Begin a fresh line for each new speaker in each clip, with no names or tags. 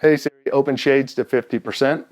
Hey Siri, open shades to 50%.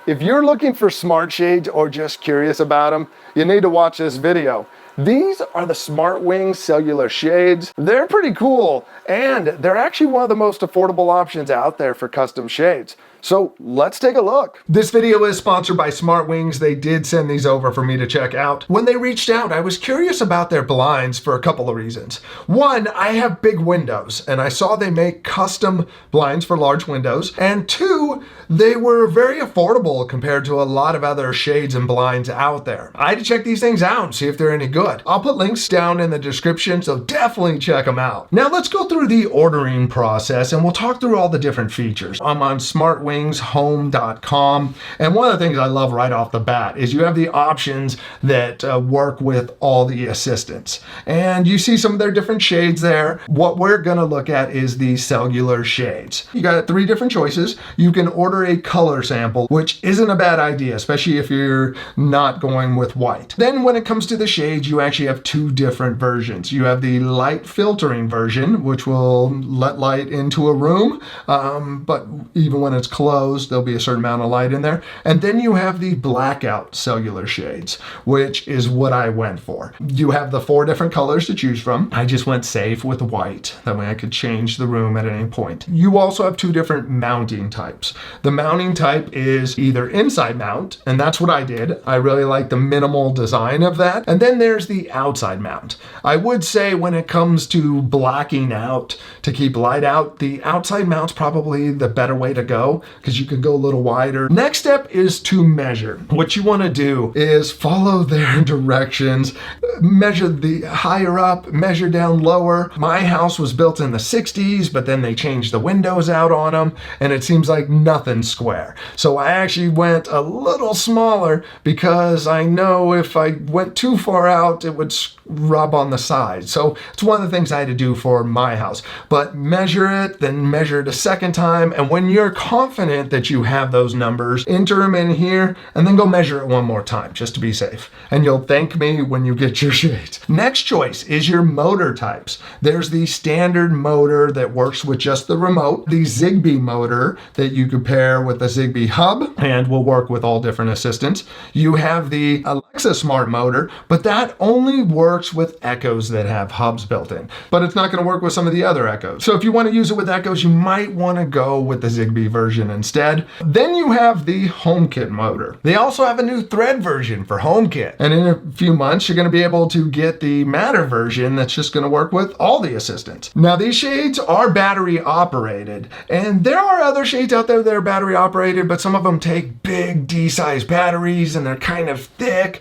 If you're looking for smart shades or just curious about them, you need to watch this video. These are the SmartWings Cellular shades. They're pretty cool, and they're actually one of the most affordable options out there for custom shades. So let's take a look. This video is sponsored by SmartWings. They did send these over for me to check out. When they reached out, I was curious about their blinds for a couple of reasons. One, I have big windows, and I saw they make custom blinds for large windows. And two, they were very affordable compared to a lot of other shades and blinds out there. I had to check these things out and see if they're any good. I'll put links down in the description, so definitely check them out. Now let's go through the ordering process and we'll talk through all the different features. I'm on SmartWingsHome.com, and one of the things I love right off the bat is you have the options that work with all the assistants. And you see some of their different shades there. What we're gonna look at is the cellular shades. You got 3 different choices. You can order a color sample, which isn't a bad idea, especially if you're not going with white. Then when it comes to the shades, you actually have 2 different versions. You have the light filtering version, which will let light into a room, but even when it's closed, there'll be a certain amount of light in there. And then you have the blackout cellular shades, which is what I went for. You have the 4 different colors to choose from. I just went safe with white. That way I could change the room at any point. You also have 2 different mounting types. The mounting type is either inside mount, and that's what I did. I really like the minimal design of that. And then there's the outside mount. I would say when it comes to blacking out to keep light out, the outside mount's probably the better way to go because you can go a little wider. Next step is to measure. What you want to do is follow their directions, measure the higher up, measure down lower. My house was built in the 60s, but then they changed the windows out on them, and it seems like nothing's square. So I actually went a little smaller because I know if I went too far out, it would rub on the side. So it's one of the things I had to do for my house. But measure it, then measure it a second time, and when you're confident that you have those numbers, enter them in here, and then go measure it one more time, just to be safe. And you'll thank me when you get your shades. Next choice is your motor types. There's the standard motor that works with just the remote, the Zigbee motor that you could pair with the Zigbee hub, and will work with all different assistants. You have the Alexa smart motor, but that only works with Echoes that have hubs built in, but it's not going to work with some of the other Echoes. So if you want to use it with Echoes, you might want to go with the Zigbee version instead. Then you have the HomeKit motor. They also have a new Thread version for HomeKit, and in a few months you're going to be able to get the Matter version that's just going to work with all the assistants. Now these shades are battery operated, and there are other shades out there that are battery operated, but some of them take big D-size batteries and they're kind of thick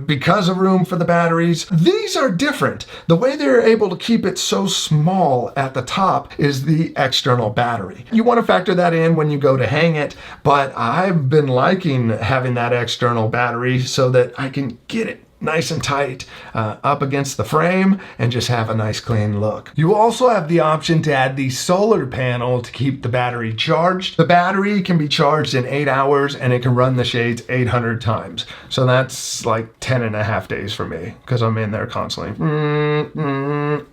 because of room for the batteries. These are different. The way they're able to keep it so small at the top is the external battery. You want to factor that in when you go to hang it, but I've been liking having that external battery so that I can get it nice and tight up against the frame and just have a nice clean look. You also have the option to add the solar panel to keep the battery charged. The battery can be charged in 8 hours and it can run the shades 800 times. So that's like 10 and a half days for me because I'm in there constantly. No,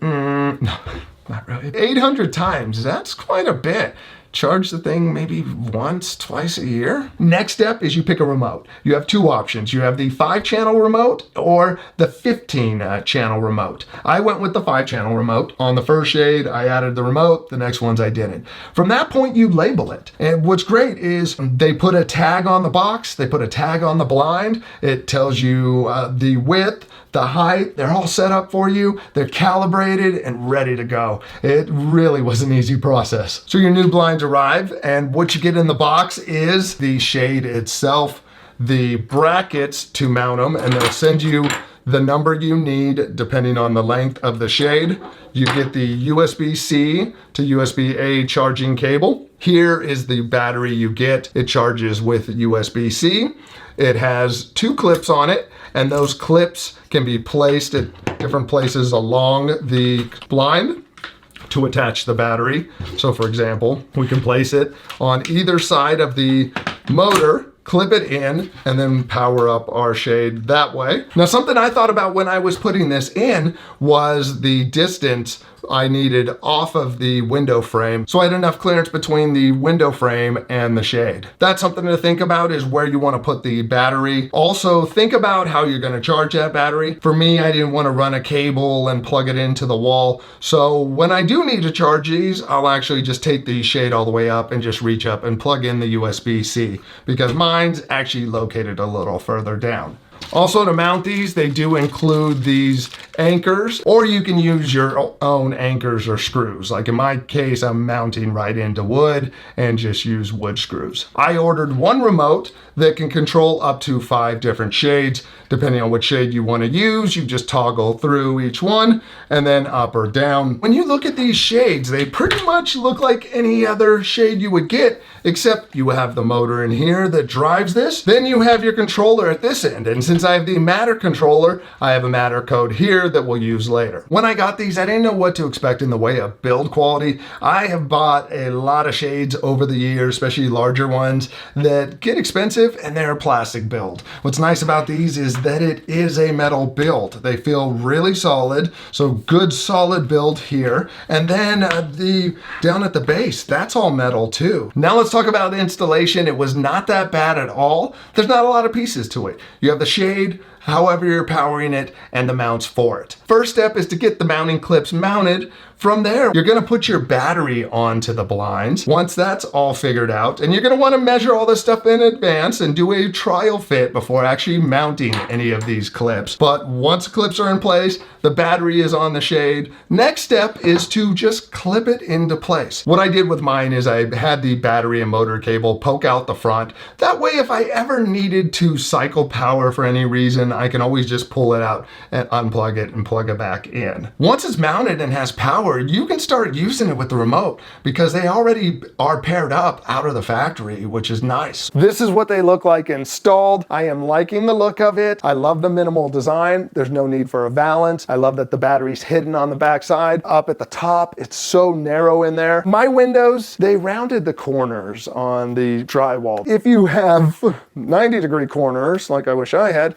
not really. 800 times, that's quite a bit. Charge the thing maybe once, twice a year. Next step is you pick a remote. You have 2 options. You have the 5-channel remote or the 15-channel remote. I went with the 5-channel remote. On the first shade, I added the remote. The next ones I didn't. From that point, you label it. And what's great is they put a tag on the box. They put a tag on the blind. It tells you the width, the height, they're all set up for you. They're calibrated and ready to go. It really was an easy process. So your new blinds arrive, and what you get in the box is the shade itself, the brackets to mount them, and they'll send you the number you need depending on the length of the shade. You get the USB-C to USB-A charging cable. Here is the battery you get. It charges with USB-C. It has 2 clips on it, and those clips can be placed at different places along the blind to attach the battery. So for example, we can place it on either side of the motor, clip it in, and then power up our shade that way. Now, something I thought about when I was putting this in was the distance I needed off of the window frame, so I had enough clearance between the window frame and the shade. That's something to think about, is where you want to put the battery. Also, think about how you're going to charge that battery. For me, I didn't want to run a cable and plug it into the wall, so when I do need to charge these, I'll actually just take the shade all the way up and just reach up and plug in the USB-C, because mine's actually located a little further down. Also, to mount these, they do include these anchors, or you can use your own anchors or screws. Like in my case, I'm mounting right into wood and just use wood screws. I ordered one remote that can control up to 5 different shades. Depending on what shade you want to use, you just toggle through each one and then up or down. When you look at these shades, they pretty much look like any other shade you would get, except you have the motor in here that drives this. Then you have your controller at this end. And since I have the Matter controller, I have a Matter code here that we'll use later. When I got these, I didn't know what to expect in the way of build quality. I have bought a lot of shades over the years, especially larger ones, that get expensive and they're a plastic build. What's nice about these is that it is a metal build. They feel really solid, so good solid build here. And then down at the base, that's all metal too. Now let's talk about the installation. It was not that bad at all. There's not a lot of pieces to it. You have the shade, however you're powering it, and the mounts for it. First step is to get the mounting clips mounted. From there, you're gonna put your battery onto the blinds. Once that's all figured out, and you're gonna wanna measure all this stuff in advance and do a trial fit before actually mounting any of these clips. But once the clips are in place, the battery is on the shade. Next step is to just clip it into place. What I did with mine is I had the battery and motor cable poke out the front. That way, if I ever needed to cycle power for any reason, I can always just pull it out and unplug it and plug it back in. Once it's mounted and has power, you can start using it with the remote because they already are paired up out of the factory, which is nice. This is what they look like installed. I am liking the look of it. I love the minimal design. There's no need for a valance. I love that the battery's hidden on the back side. Up at the top, it's so narrow in there. My windows, they rounded the corners on the drywall. If you have 90-degree corners, like I wish I had,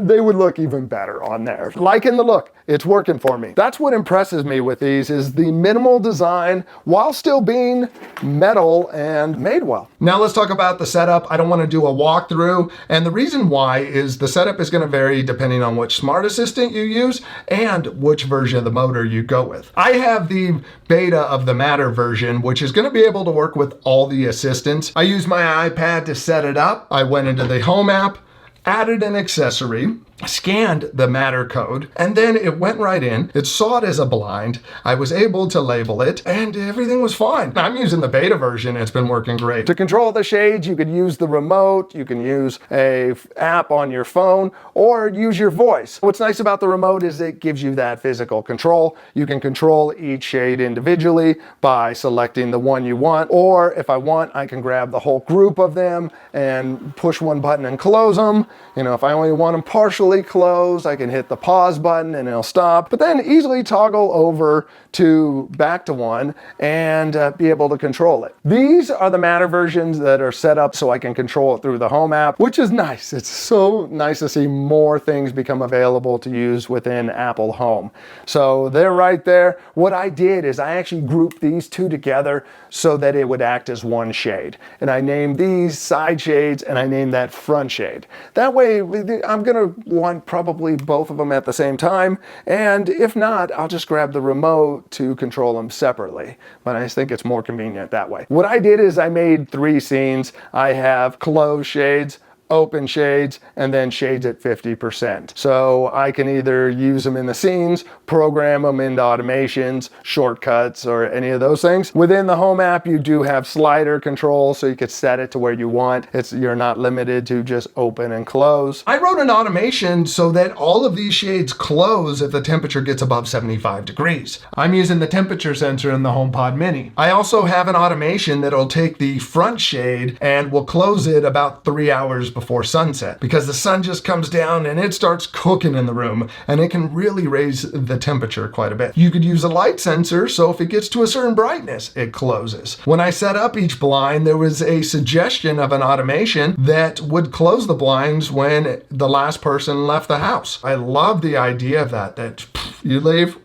they would look even better on there. Liking the look. It's working for me. That's what impresses me with these, is the minimal design while still being metal and made well. Now let's talk about the setup. I don't want to do a walkthrough, and the reason why is the setup is going to vary depending on which smart assistant you use and which version of the motor you go with. I have the beta of the Matter version, which is going to be able to work with all the assistants. I used my iPad to set it up. I went into the Home app, added an accessory, scanned the Matter code, and then it went right in. It saw it as a blind. I was able to label it, and everything was fine. I'm using the beta version. It's been working great. To control the shades, you could use the remote, you can use a app on your phone, or use your voice. What's nice about the remote is it gives you that physical control. You can control each shade individually by selecting the one you want, or if I want, I can grab the whole group of them and push one button and close them. You know, if I only want them partially closed, I can hit the pause button and it'll stop, but then easily toggle over to back to one and be able to control it. These are the Matter versions that are set up so I can control it through the Home app, which is nice. It's so nice to see more things become available to use within Apple Home. So they're right there. What I did is I actually grouped these two together so that it would act as one shade. And I named these side shades and I named that front shade. That way I'm gonna want probably both of them at the same time. And if not, I'll just grab the remote to control them separately. But I just think it's more convenient that way. What I did is I made 3 scenes. I have closed shades, open shades, and then shades at 50%. So I can either use them in the scenes, program them into automations, shortcuts, or any of those things. Within the Home app, you do have slider control, so you could set it to where you want. You're not limited to just open and close. I wrote an automation so that all of these shades close if the temperature gets above 75 degrees. I'm using the temperature sensor in the HomePod Mini. I also have an automation that'll take the front shade and will close it about 3 hours before sunset, because the sun just comes down and it starts cooking in the room, and it can really raise the temperature quite a bit. You could use a light sensor, so if it gets to a certain brightness, it closes. When I set up each blind, there was a suggestion of an automation that would close the blinds when the last person left the house. I love the idea of that you leave,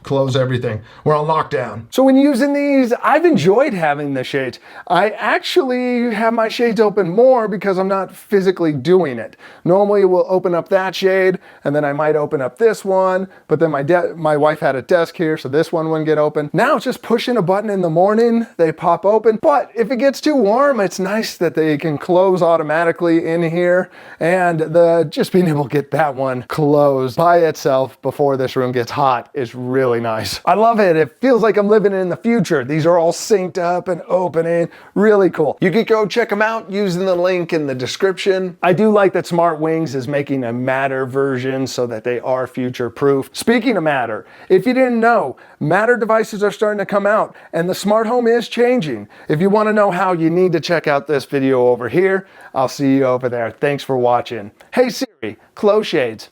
close everything. We're on lockdown.
So when using these, I've enjoyed having the shades. I actually have my shades open more because I'm not physically doing it. Normally we'll open up that shade and then I might open up this one, but then my wife had a desk here, so this one wouldn't get open. Now it's just pushing a button in the morning, they pop open. But if it gets too warm, it's nice that they can close automatically in here, and just being able to get that one closed by itself before this room gets hot is really nice. I love it. It feels like I'm living in the future. These are all synced up and opening. Really cool. You can go check them out using the link in the description. I do like that SmartWings is making a Matter version so that they are future proof. Speaking of Matter, if you didn't know, Matter devices are starting to come out and the smart home is changing. If you want to know how, you need to check out this video over here. I'll see you over there. Thanks for watching. Hey Siri, close shades.